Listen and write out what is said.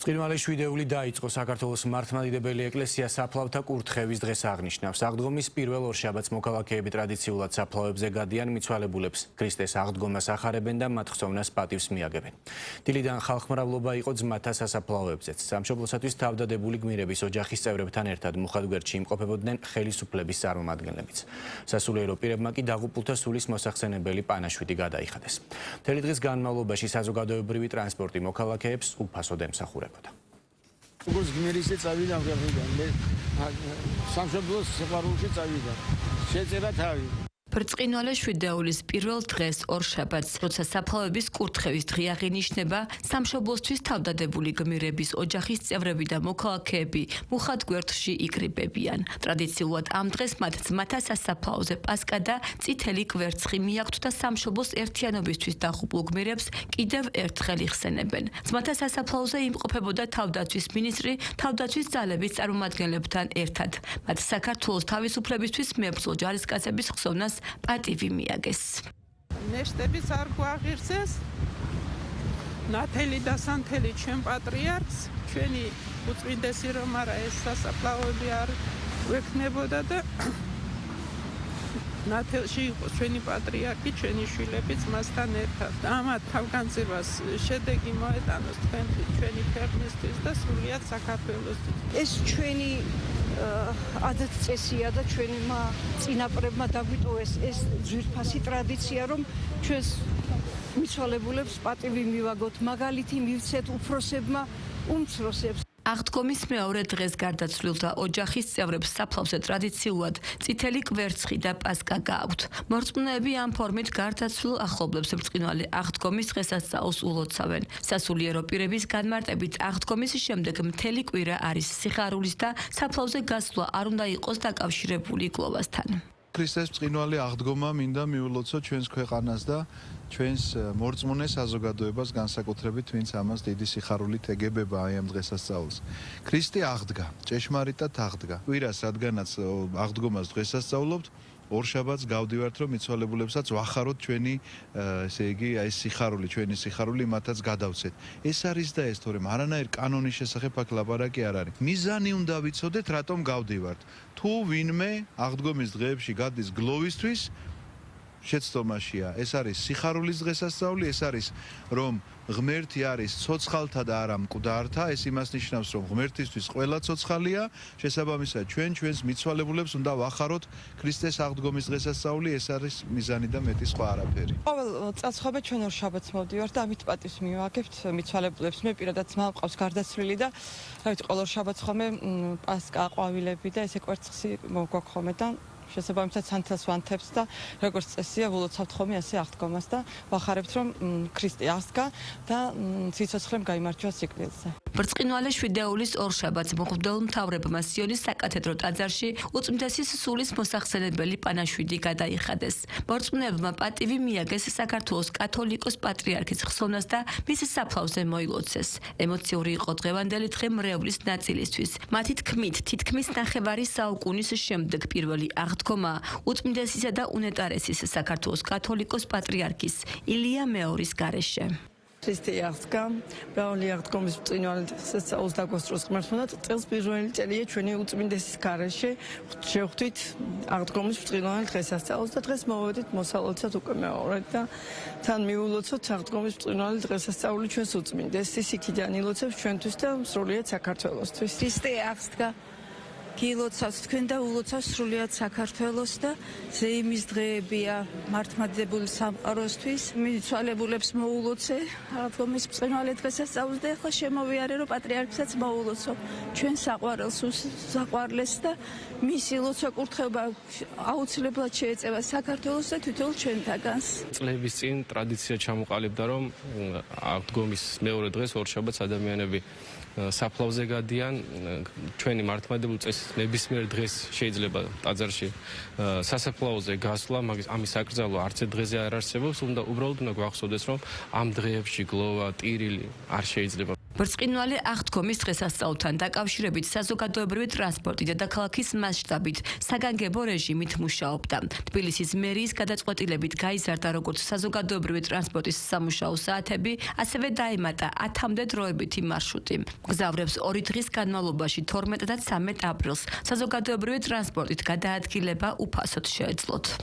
წყინვალის შვიდეული დაიწყო საქართველოს მართლმადიდებელი ეკლესია საფლავთა კურთხევის დღეს აღნიშნავს. აღდგომის პირველ ორშაბათს მოქალაქეები ტრადიციულად საფლავებზე გადიან, მიცვალებულებს ქრისტეს აღდგომას ახარებენ და მათ ხსოვნას პატივს მიაგებენ. დილიდან ხალხმრავლობა იყო ძმათა სასაფლაოებზეც. სამშობლოსათვის თავდადებული გმირების ოჯახის წევრებთან ერთად მუხათგვერდში იმყოფებოდნენ ხელისუფლების წარმომადგენლებიც. სასულიერო პირებმა კი დაღუპულთა სულის მოსახსენებელი პანაშვიდი გადაიხადეს. მთელი დღის განმავლობაში საზოგადოებრივი ტრანსპორტი მოქალაქეებს უფასოდ ემსახურებოდა. როგორც გმირისე წავიდა მგებიდან, სამშობლოს სიყვარულში წავიდა. შეწერა თავი. ბრწყინვალე შვიდეულის პირველ დღეს ორშაბათს, როცა საფლავების კურთხევის დღე აღინიშნება, სამშობლოსთვის თავდადებული გმირების ოჯახის წევრები და მოქალაქეები მუხათგვერდში იკრიბებიან. ტრადიციულად ამ დღეს მათ ძმათა სასაფლაოზე პასკა და წითელი კვერცხი მიაქვთ და სამშობლოს ერთიანობისთვის დაღუპულ გმირებს კიდევ ერთხელ იხსენებენ. ძმათა სასაფლაოზე იმყოფებოდა თავდაცვის მინისტრი თავდაცვის ძალების წარმომადგენლებთან ერთად. მათ საქართველოს თავისუფლებისთვის მებრძოლ ჯარისკაცების ხსოვნას პატივი მიაგეს. ნეშტების არ გვაღირსეს, ნათელი და სანთელი ჩვენ პატრიარქს, ჩვენი უწმინდესი რომ არა ეს სასაფლაოები არ გვექნებოდა და ნათელში იყო ჩვენი პატრიარქი, ჩვენი შვილებიც მასთან ერთად. ამათ თავგანწირვას შედეგი მოეტანოს ჩვენი ქვეყნისთვის და სრულიად საქართველოსთვის. ეს ჩვენი ადათ-წესია და ჩვენმა წინაპრებმა დაგვიტოვეს ეს ძვირფასი ტრადიცია, რომ ჩვენს მიცვალებულებს პატივი მივაგოთ, მაგალითი მივცეთ უფროსებმა უმცროსებს. აღდგომის მეორე დღეს გარდაცვლილთა ოჯახის წევრებს საფლავზე ტრადიციულად წითელი კვერცხი და პასკა გააქვთ. მორწმუნეები ამ ფორმით გარდაცვლილ ახლობლებს ბრწყინვალე აღდგომის დღესასწაულს ულოცავენ. სასულიერო პირების განმარტებით აღდგომის შემდეგ მთელი კვირა არის სიხარულის და საფლავზე გასვლა არ უნდა იყოს დაკავშირებული გლოვასთან. ქრისტეს ბრწყინვალე აღდგომა მინდა მიულოცო ჩვენს ქვეყანას და ჩვენს მორწმუნე საზოგადოებას განსაკუთრებით, ვინც ამას დიდი სიხარულით ეგებება აი ამ დღესასწაულს. ქრისტე აღდგა, ჭეშმარიტად აღდგა. კვირას რადგანაც აღდგომას დღესასწაულობთ, ორშაბათს გავდივართ, რომ მიცვალებულებსაც ვახაროთ ჩვენი, ესე იგი, აი სიხარული, ჩვენი სიხარული მათაც გადავცეთ. ეს არის და ეს, თორემ არანაირ კანონის შესახებ აქ ლაპარაკი არ არის. მიზანი უნდა ვიცოდეთ, რატომ გავდივართ. თუ ვინმე აღდგომის დღეებში გადის გლოვისთვის, შეცდომაშია. ეს არის სიხარულის დღესასწაული, ეს არის რომ ღმერთი არის ცოცხალთა და არა მკვდართა, ეს იმას ნიშნავს, რომ ღმერთისთვის ყველა ცოცხალია, შესაბამისად ჩვენს მიცვალებულებს უნდა ვახაროთ ქრისტეს აღდგომის დღესასწაული, ეს არის მიზანი და მეტი სხვა არაფერი. ყოველ წელსხობა ჩვენ ორშაბათს მოვდივართ და ამით პატივს მივაგებთ მიცვალებულებს. მე პირადად ძმა მყავს გარდაცვლილი და რაიცი ყოველ ორშაბათს ხომე პასკა, ყვავილები და ესე კვერცხი მოგგვაქვს ხოლმე და შესაბამისად სანთელს ვანთებს და როგორც წესია ულოცავთ ხოლმე ასე აღდგომას და ვახარებთ რომ ქრისტე აღდგა და სიცოცხლემ გაიმარჯვა სიკვდილზე. ბრწყინვალე შვიდეულის ორშაბათს მოღვაწეულ მთავრებმა სიონის საკათედრო ტაძარში უწმიდესის სულის მოსახსენებელი პანაშვიდი გადაიხადეს. მორწმუნეებმა პატივი მიაგეს საქართველოს კათოლიკოს პატრიარქის ხსოვნას და მის საფლავზე მოილოცეს. ემოციური იყო დღევანდელი დღე მრევლის ნაწილისთვის. მათი თქმით, თითქმის ნახევარი საუკუნის შემდეგ პირველი აღდგომა უწმიდესისა და უნეტარესის საქართველოს კათოლიკოს პატრიარქის ილია მეორის გარეშე. ქრისტე აღდგა, მრავალი აღდგომის ბრწყინვალე დღესასწაულს დაგვასწროს ღმერთმა და წელს პირველი წელია ჩვენი უწმინდესის გარეშე შევხვდით აღდგომის ბრწყინვალე დღესასწაულს და დღეს მოვედით მოსალოცად უკვე მეორედ და თან მიულოცოთ აღდგომის ბრწყინვალე დღესასწაული ჩვენს უწმინდესის იქიდან ილოცებს ჩვენთვის და სრულიად საქართველოსთვის. ქრისტე აღდგა. გილოცავს თქვენ და ულოცავს სრულიად საქართველოს და ზეიმის დღეებია მართლმადიდებელი სამყაროსთვის. მიცვალებულებს მოულოცე აღდგომის ბრწყინვალე დღესასწაულს და ახლა შემოვიარე რომ პატრიარქსაც მოულოცო ჩვენ საყვარელს საყვარლეს და მისი ლოცვა კურთხეობა აუცილებლად შეეწევა საქართველოს და თითოეულ ჩვენთაგანს. წლების წინ ტრადიცია ჩამოყალიბდა რომ აღდგომის მეორე დღეს ორშაბათს ადამიანები საფლავზე გადიან, ჩვენი მართლმადიდებელი წესით ნებისმიერ დღეს შეიძლება ტაძარში სასაფლაოზე გასვლა, მაგის ამის აკრძალვა არც დღეზე არ არსებობს, უბრალოდ უნდა გვახსოვდეს, რომ ამ დღეებში გლოვა, ტირილი არ შეიძლება. ბრწყინვალე აღდგომის დღესასწაულთან დაკავშირებით საზოგადოებრივი ტრანსპორტი დედაქალაქის მასშტაბით საგანგებო რეჟიმით მუშაობდა. თბილისის მერიის გადაწყვეტილებით გაიზარდა როგორც საზოგადოებრივი ტრანსპორტის სამუშაო საათები, ასევე დაემატა 10-მდე დროებითი მარშრუტი. მგზავრებს 2 დღის განმავლობაში 12 და 13 აპრილს საზოგადოებრივი ტრანსპორტით გადაადგილება უფასოდ შეეძლოთ.